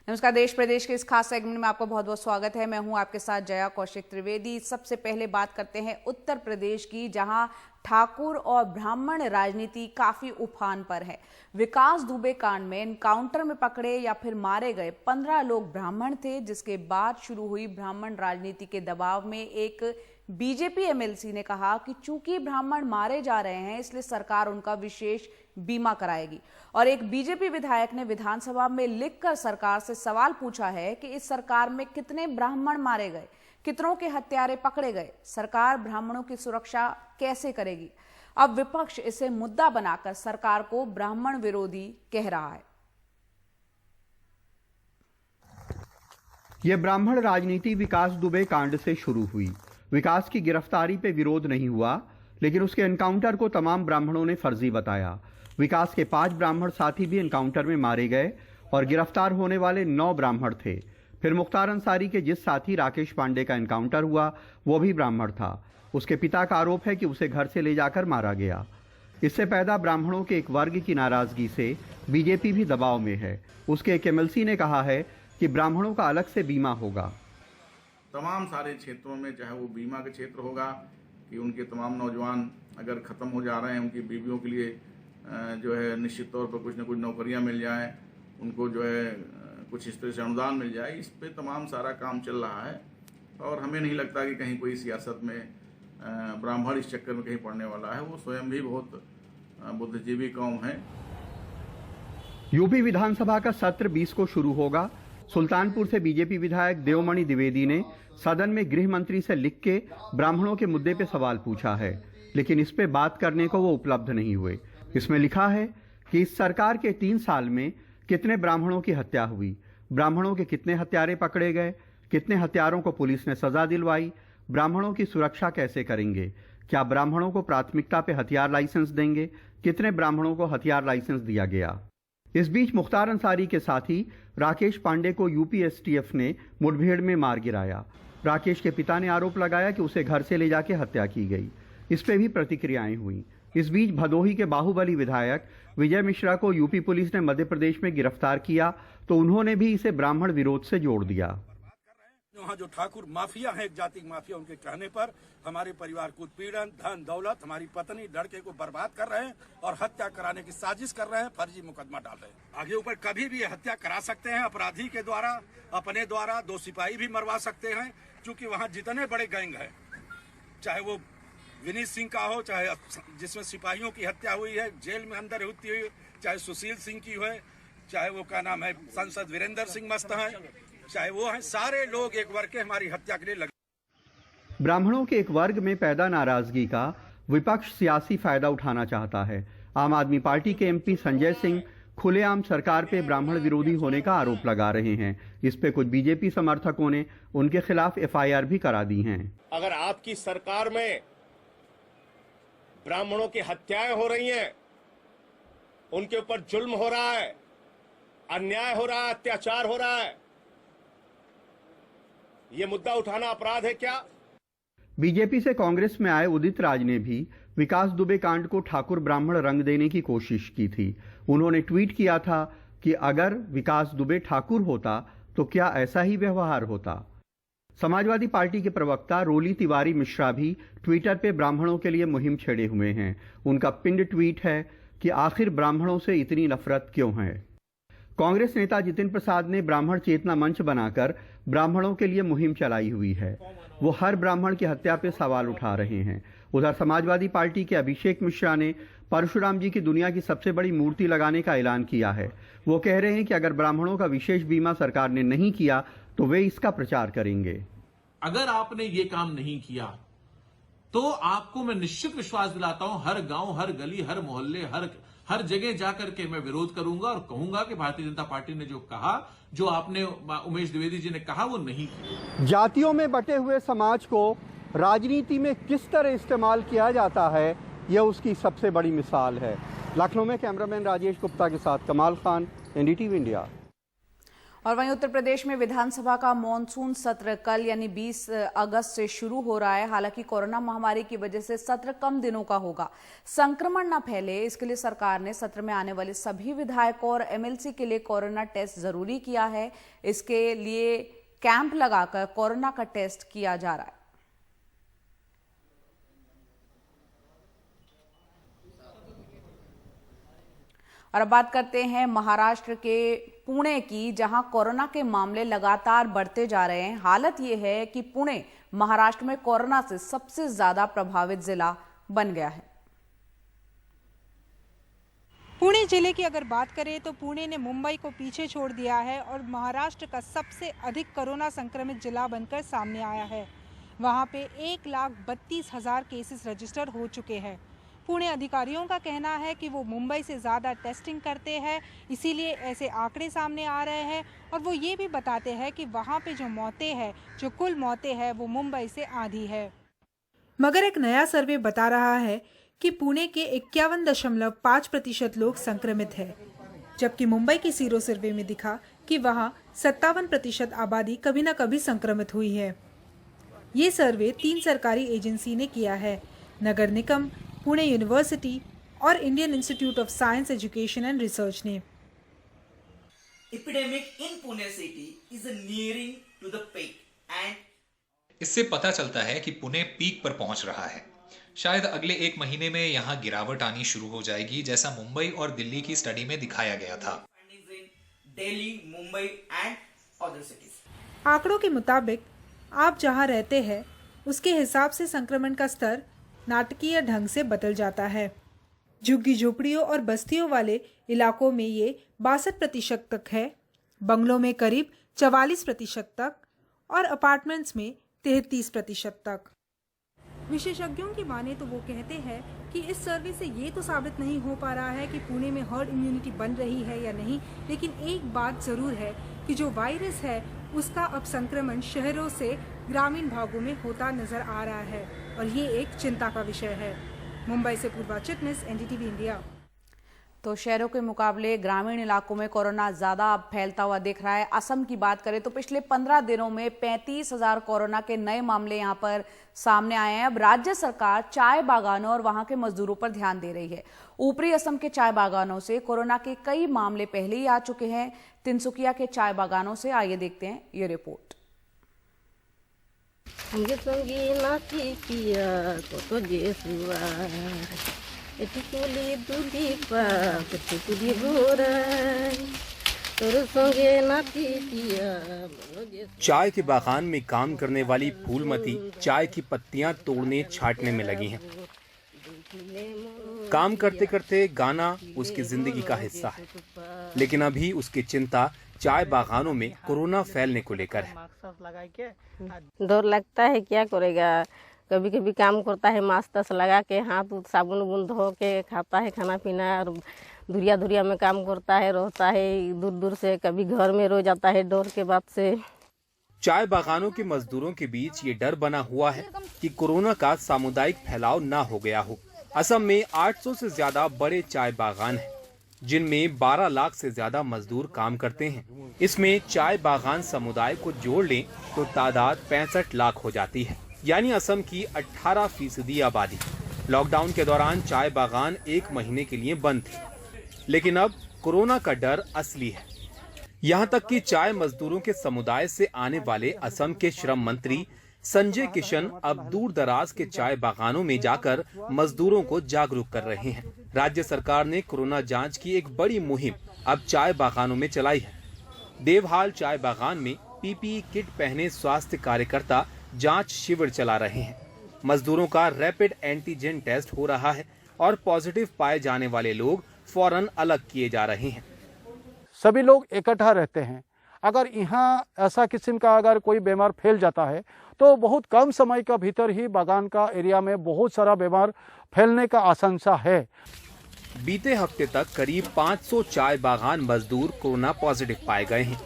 नमस्कार। देश प्रदेश के इस खास सेगमेंट में आपका बहुत बहुत स्वागत है। मैं हूं आपके साथ जया कौशिक त्रिवेदी। सबसे पहले बात करते हैं उत्तर प्रदेश की, जहां ठाकुर और ब्राह्मण राजनीति काफी उफान पर है। विकास दुबे कांड में एनकाउंटर में पकड़े या फिर मारे गए 15 लोग ब्राह्मण थे, जिसके बाद शुरू हुई ब्राह्मण राजनीति के दबाव में एक बीजेपी एमएलसी ने कहा कि चूंकि ब्राह्मण मारे जा रहे हैं इसलिए सरकार उनका विशेष बीमा कराएगी। और एक बीजेपी विधायक ने विधानसभा में लिखकर सरकार से सवाल पूछा है कि इस सरकार में कितने ब्राह्मण मारे गए, कितनों के हत्यारे पकड़े गए, सरकार ब्राह्मणों की सुरक्षा कैसे करेगी। अब विपक्ष इसे मुद्दा बनाकर सरकार को ब्राह्मण विरोधी कह रहा है। यह ब्राह्मण राजनीति विकास दुबे कांड से शुरू हुई। विकास की गिरफ्तारी पे विरोध नहीं हुआ, लेकिन उसके एनकाउंटर को तमाम ब्राह्मणों ने फर्जी बताया। विकास के 5 ब्राह्मण साथी भी एनकाउंटर में मारे गए और गिरफ्तार होने वाले 9 ब्राह्मण थे। फिर मुख्तार अंसारी के जिस साथी राकेश पांडे का एनकाउंटर हुआ वो भी ब्राह्मण था। उसके पिता का आरोप है कि उसे घर से ले जाकर मारा गया। इससे पैदा ब्राह्मणों के एक वर्ग की नाराजगी से बीजेपी भी दबाव में है। उसके एक एमएलसी ने कहा है कि ब्राह्मणों का अलग से बीमा होगा। तमाम सारे क्षेत्रों में, चाहे वो बीमा का क्षेत्र होगा कि उनके तमाम नौजवान अगर ख़त्म हो जा रहे हैं, उनकी बीवियों के लिए जो है निश्चित तौर पर कुछ न कुछ नौकरियां मिल जाएं, उनको जो है कुछ इस तरह से अनुदान मिल जाए। इस पे तमाम सारा काम चल रहा है और हमें नहीं लगता कि कहीं कोई सियासत में ब्राह्मण इस चक्कर में कहीं पड़ने वाला है। वो स्वयं भी बहुत बुद्धिजीवी कौम है। यूपी विधानसभा का सत्र 20 को शुरू होगा। सुल्तानपुर से बीजेपी विधायक देवमणि द्विवेदी ने सदन में गृह मंत्री से लिख के ब्राह्मणों के मुद्दे पे सवाल पूछा है, लेकिन इस पे बात करने को वो उपलब्ध नहीं हुए। इसमें लिखा है कि इस सरकार के 3 साल में कितने ब्राह्मणों की हत्या हुई, ब्राह्मणों के कितने हत्यारे पकड़े गए, कितने हत्यारों को पुलिस ने सजा दिलवाई, ब्राह्मणों की सुरक्षा कैसे करेंगे, क्या ब्राह्मणों को प्राथमिकता पे हथियार लाइसेंस देंगे, कितने ब्राह्मणों को हथियार लाइसेंस दिया गया। इस बीच मुख्तार अंसारी के साथी राकेश पांडे को यूपी एसटीएफ ने मुठभेड़ में मार गिराया। राकेश के पिता ने आरोप लगाया कि उसे घर से ले जाके हत्या की गई। इस पे भी प्रतिक्रियाएं हुई। इस बीच भदोही के बाहुबली विधायक विजय मिश्रा को यूपी पुलिस ने मध्य प्रदेश में गिरफ्तार किया, तो उन्होंने भी इसे ब्राह्मण विरोध से जोड़ दिया। वहाँ जो ठाकुर माफिया है, एक जाति माफिया, उनके कहने पर हमारे परिवार को उत्पीड़न, धन दौलत, हमारी पत्नी लड़के को बर्बाद कर रहे हैं और हत्या कराने की साजिश कर रहे हैं, फर्जी मुकदमा डाल रहे हैं। आगे ऊपर कभी भी हत्या करा सकते हैं अपराधी के द्वारा, अपने द्वारा 2 सिपाही भी मरवा सकते हैं, क्योंकि वहाँ जितने बड़े गैंग है, चाहे वो विनीत सिंह का हो, चाहे जिसमें सिपाहियों की हत्या हुई है जेल में अंदर होती हुई, चाहे सुशील सिंह की हो, चाहे वो क्या नाम है सांसद वीरेंद्र सिंह मस्त है, चाहे वो है, सारे लोग एक वर्ग के हमारी हत्या के लिए लगे। ब्राह्मणों के एक वर्ग में पैदा नाराजगी का विपक्ष सियासी फायदा उठाना चाहता है। आम आदमी पार्टी के एमपी संजय सिंह खुलेआम सरकार पे ब्राह्मण विरोधी होने का आरोप लगा रहे हैं। इस पे कुछ बीजेपी समर्थकों ने उनके खिलाफ एफआईआर भी करा दी हैं। अगर आपकी सरकार में ब्राह्मणों की हत्याएं हो रही हैं, उनके ऊपर जुल्म हो रहा है, अन्याय हो रहा है, अत्याचार हो रहा है, ये मुद्दा उठाना अपराध है क्या? बीजेपी से कांग्रेस में आए उदित राज ने भी विकास दुबे कांड को ठाकुर ब्राह्मण रंग देने की कोशिश की थी। उन्होंने ट्वीट किया था कि अगर विकास दुबे ठाकुर होता तो क्या ऐसा ही व्यवहार होता। समाजवादी पार्टी के प्रवक्ता रोली तिवारी मिश्रा भी ट्विटर पे ब्राह्मणों के लिए मुहिम छेड़े हुए हैं। उनका पिंड ट्वीट है कि आखिर ब्राह्मणों से इतनी नफरत क्यों है। कांग्रेस नेता जितिन प्रसाद ने ब्राह्मण चेतना मंच बनाकर ब्राह्मणों के लिए मुहिम चलाई हुई है। वो हर ब्राह्मण की हत्या पे सवाल उठा रहे हैं। उधर समाजवादी पार्टी के अभिषेक मिश्रा ने परशुराम जी की दुनिया की सबसे बड़ी मूर्ति लगाने का ऐलान किया है। वो कह रहे हैं कि अगर ब्राह्मणों का विशेष बीमा सरकार ने नहीं किया तो वे इसका प्रचार करेंगे। अगर आपने ये काम नहीं किया तो आपको मैं निश्चित विश्वास दिलाता हूं, हर गांव, हर गली, हर मोहल्ले, हर जगह जाकर के मैं विरोध करूंगा और कहूंगा कि भारतीय जनता पार्टी ने जो कहा, जो आपने उमेश द्विवेदी जी ने कहा, वो नहीं किया। जातियों में बटे हुए समाज को राजनीति में किस तरह इस्तेमाल किया जाता है, यह उसकी सबसे बड़ी मिसाल है। लखनऊ में कैमरामैन राजेश गुप्ता के साथ कमाल खान, एनडीटीवी इंडिया। और वहीं उत्तर प्रदेश में विधानसभा का मॉनसून सत्र कल यानी 20 अगस्त से शुरू हो रहा है। हालांकि कोरोना महामारी की वजह से सत्र कम दिनों का होगा। संक्रमण न फैले इसके लिए सरकार ने सत्र में आने वाले सभी विधायकों और एमएलसी के लिए कोरोना टेस्ट जरूरी किया है। इसके लिए कैंप लगाकर कोरोना का टेस्ट किया जा रहा है। और अब बात करते हैं महाराष्ट्र के पुणे की, जहां कोरोना के मामले लगातार बढ़ते जा रहे हैं। हालत यह है कि पुणे महाराष्ट्र में कोरोना से सबसे ज्यादा प्रभावित जिला बन गया है। पुणे जिले की अगर बात करें तो पुणे ने मुंबई को पीछे छोड़ दिया है और महाराष्ट्र का सबसे अधिक कोरोना संक्रमित जिला बनकर सामने आया है। वहां पे 1,32,000 केसेस रजिस्टर हो चुके हैं। पुणे अधिकारियों का कहना है कि वो मुंबई से ज़्यादा टेस्टिंग करते हैं, इसीलिए ऐसे आंकड़े सामने आ रहे हैं। और वो ये भी बताते हैं कि वहाँ पे जो मौतें हैं, जो कुल मौतें हैं, वो मुंबई से आधी है। मगर एक नया सर्वे बता रहा है कि पुणे के 51.5% लोग संक्रमित हैं, जबकि मुंबई की सीरो सर्वे में दिखा कि वहाँ 57% आबादी कभी न कभी संक्रमित हुई है। ये सर्वे 3 सरकारी एजेंसी ने किया है, नगर निगम, पुणे यूनिवर्सिटी और Indian institute of science education and research ने। Epidemic in Pune city is nearing to the peak and इससे पता चलता है कि पुणे पीक पर पहुंच रहा है। शायद अगले 1 महीने में यहां गिरावट आनी शुरू हो जाएगी, जैसा मुंबई और दिल्ली की स्टडी में दिखाया गया था। Delhi, Mumbai and other cities. आंकड़ों के मुताबिक आप जहां रहते हैं उसके हिसाब से संक्रमण का स्तर नाटकीय ढंग से बदल जाता है। झुग्गी झोपड़ियों और बस्तियों वाले इलाकों में ये 62% तक है, बंगलों में करीब 44% तक और अपार्टमेंट्स में 33% तक। विशेषज्ञों की माने तो वो कहते हैं कि इस सर्वे से ये तो साबित नहीं हो पा रहा है कि पुणे में हर्ड इम्यूनिटी बन रही है या नहीं, लेकिन एक बात जरूर है कि जो वायरस है उसका अब संक्रमण शहरों से ग्रामीण भागों में होता नजर आ रहा है और ये एक चिंता का विषय है। मुंबई से पूर्वा चिटनिस, एनडीटीवी इंडिया। तो शहरों के मुकाबले ग्रामीण इलाकों में कोरोना ज्यादा अब फैलता हुआ दिख रहा है। असम की बात करें तो पिछले 15 दिनों में 35,000 कोरोना के नए मामले यहां पर सामने आए हैं। अब राज्य सरकार चाय बागानों और वहां के मजदूरों पर ध्यान दे रही है। ऊपरी असम के चाय बागानों से कोरोना के कई मामले पहले ही आ चुके हैं। तिनसुकिया के चाय बागानों से आइए देखते हैं ये रिपोर्ट। चाय के बागान में काम करने वाली फूलमती चाय की पत्तियां तोड़ने छांटने में लगी हैं। काम करते करते गाना उसकी जिंदगी का हिस्सा है, लेकिन अभी उसकी चिंता चाय बागानों में कोरोना फैलने को लेकर है। डर लगता है, क्या करेगा। कभी कभी काम करता है, मास्क लगा के, हाथ साबुन उबुन धो के खाता है खाना पीना, और दुरिया दुरिया में काम करता है, रहता है दूर दूर से, कभी घर में रो जाता है डर के बाद से। चाय बागानों के मजदूरों के बीच ये डर बना हुआ है कि कोरोना का सामुदायिक फैलाव न हो गया हो। असम में 800 से ज्यादा बड़े चाय बागान हैं, जिनमें 12 लाख से ज्यादा मजदूर काम करते हैं। इसमें चाय बागान समुदाय को जोड़ लें तो तादाद 65 लाख हो जाती है, यानी असम की 18% आबादी। लॉकडाउन के दौरान चाय बागान 1 महीने के लिए बंद थे, लेकिन अब कोरोना का डर असली है। यहाँ तक कि चाय मजदूरों के समुदाय से आने वाले असम के श्रम मंत्री संजय किशन अब दूर दराज के चाय बागानों में जाकर मजदूरों को जागरूक कर रहे हैं। राज्य सरकार ने कोरोना जांच की एक बड़ी मुहिम अब चाय बागानों में चलाई है। देवहाल चाय बागान में पीपीई किट पहने स्वास्थ्य कार्यकर्ता जांच शिविर चला रहे हैं। मजदूरों का रैपिड एंटीजन टेस्ट हो रहा है और पॉजिटिव पाए जाने वाले लोग फौरन अलग किए जा रहे हैं। सभी लोग इकट्ठा रहते हैं। अगर यहाँ ऐसा किस्म का अगर कोई बीमार फैल जाता है तो बहुत कम समय का भीतर ही बागान का एरिया में बहुत सारा बीमार फैलने का आशंका है। बीते हफ्ते तक करीब 500 चाय बागान मजदूर कोरोना पॉजिटिव पाए गए हैं।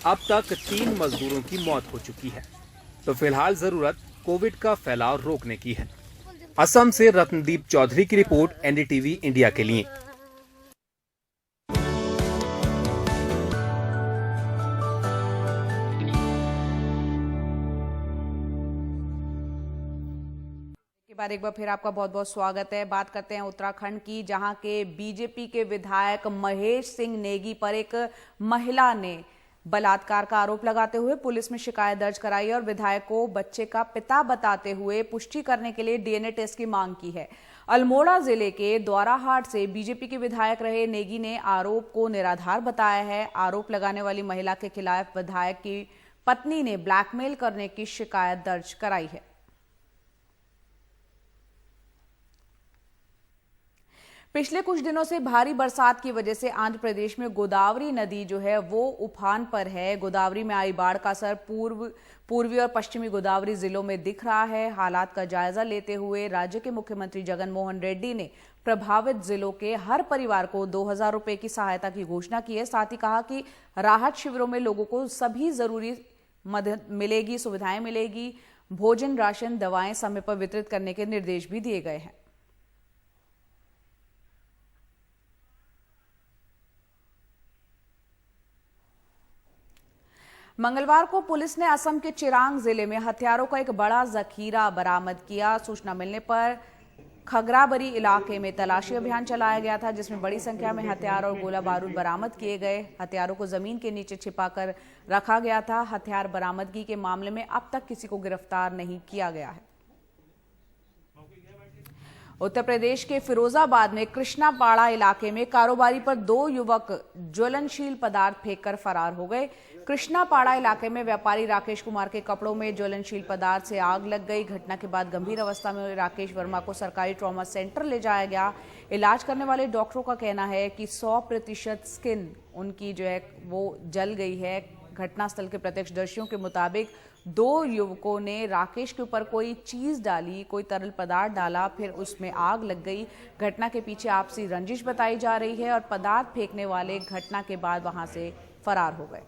अब तक 3 मजदूरों की मौत हो चुकी है, तो फिलहाल जरूरत कोविड का फैलाव रोकने की है। असम से रत्नदीप चौधरी की रिपोर्ट, एनडीटीवी इंडिया के लिए। एक बार फिर आपका बहुत बहुत स्वागत है। बात करते हैं उत्तराखंड की, जहां के बीजेपी के विधायक महेश सिंह नेगी पर एक महिला ने बलात्कार का आरोप लगाते हुए पुलिस में शिकायत दर्ज कराई और विधायक को बच्चे का पिता बताते हुए पुष्टि करने के लिए डीएनए टेस्ट की मांग की है। अल्मोड़ा जिले के द्वाराहाट से बीजेपी के विधायक रहे नेगी ने आरोप को निराधार बताया है। आरोप लगाने वाली महिला के खिलाफ विधायक की पत्नी ने ब्लैकमेल करने की शिकायत दर्ज कराई है। पिछले कुछ दिनों से भारी बरसात की वजह से आंध्र प्रदेश में गोदावरी नदी जो है वो उफान पर है। गोदावरी में आई बाढ़ का असर पूर्वी और पश्चिमी गोदावरी जिलों में दिख रहा है। हालात का जायजा लेते हुए राज्य के मुख्यमंत्री जगन मोहन रेड्डी ने प्रभावित जिलों के हर परिवार को 2000 रुपए की सहायता की घोषणा की है। साथ ही कहा कि राहत शिविरों में लोगों को सभी जरूरी मदद मिलेगी, सुविधाएं मिलेगी। भोजन, राशन, दवाएं समय पर वितरित करने के निर्देश भी दिए गए हैं। मंगलवार को पुलिस ने असम के चिरांग जिले में हथियारों का एक बड़ा जखीरा बरामद किया। सूचना मिलने पर खगराबरी इलाके में तलाशी अभियान चलाया गया था, जिसमें बड़ी संख्या में हथियार और गोला बारूद बरामद किए गए। हथियारों को जमीन के नीचे छिपाकर रखा गया था। हथियार बरामदगी के मामले में अब तक किसी को गिरफ्तार नहीं किया गया है। उत्तर प्रदेश के फिरोजाबाद में कृष्णापाड़ा इलाके में कारोबारी पर 2 युवक ज्वलनशील पदार्थ फेंककर फरार हो गए। कृष्णापाड़ा इलाके में व्यापारी राकेश कुमार के कपड़ों में ज्वलनशील पदार्थ से आग लग गई। घटना के बाद गंभीर अवस्था में राकेश वर्मा को सरकारी ट्रॉमा सेंटर ले जाया गया। इलाज करने वाले डॉक्टरों का कहना है कि 100% स्किन उनकी जो है वो जल गई है। घटनास्थल के प्रत्यक्षदर्शियों के मुताबिक 2 युवकों ने राकेश के ऊपर कोई चीज डाली, कोई तरल पदार्थ डाला, फिर उसमें आग लग गई। घटना के पीछे आपसी रंजिश बताई जा रही है और पदार्थ फेंकने वाले घटना के बाद वहां से फरार हो गए।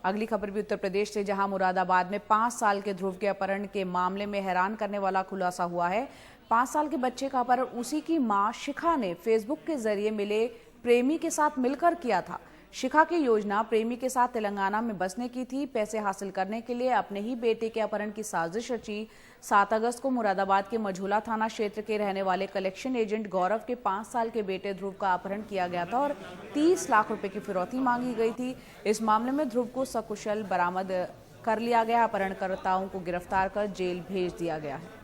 अगली खबर भी उत्तर प्रदेश से, जहां मुरादाबाद में 5 साल के ध्रुव के अपहरण के मामले में हैरान करने वाला खुलासा हुआ है। 5 साल के बच्चे का अपहरण उसी की मां शिखा ने फेसबुक के जरिए मिले प्रेमी के साथ मिलकर किया था। शिखा की योजना प्रेमी के साथ तेलंगाना में बसने की थी। पैसे हासिल करने के लिए अपने ही बेटे के अपहरण की साजिश रची। 7 अगस्त को मुरादाबाद के मझूला थाना क्षेत्र के रहने वाले कलेक्शन एजेंट गौरव के 5 साल के बेटे ध्रुव का अपहरण किया गया था और 30 लाख रुपए की फिरौती मांगी गई थी। इस मामले में ध्रुव को सकुशल बरामद कर लिया गया। अपहरणकर्ताओं को गिरफ्तार कर जेल भेज दिया गया है।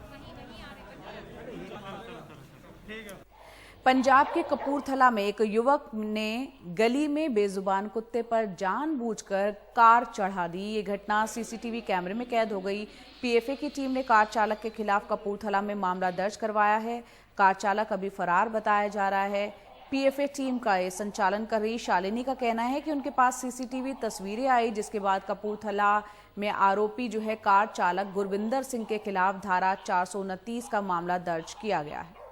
पंजाब के कपूरथला में एक युवक ने गली में बेजुबान कुत्ते पर जानबूझकर कार चढ़ा दी। ये घटना सीसीटीवी कैमरे में कैद हो गई। पीएफए की टीम ने कार चालक के खिलाफ कपूरथला में मामला दर्ज करवाया है। कार चालक अभी फरार बताया जा रहा है। पीएफए टीम का ये संचालन कर रही शालिनी का कहना है कि उनके पास सीसीटीवी तस्वीरें आई, जिसके बाद कपूरथला में आरोपी जो है कार चालक गुरविंदर सिंह के खिलाफ धारा 429 का मामला दर्ज किया गया है।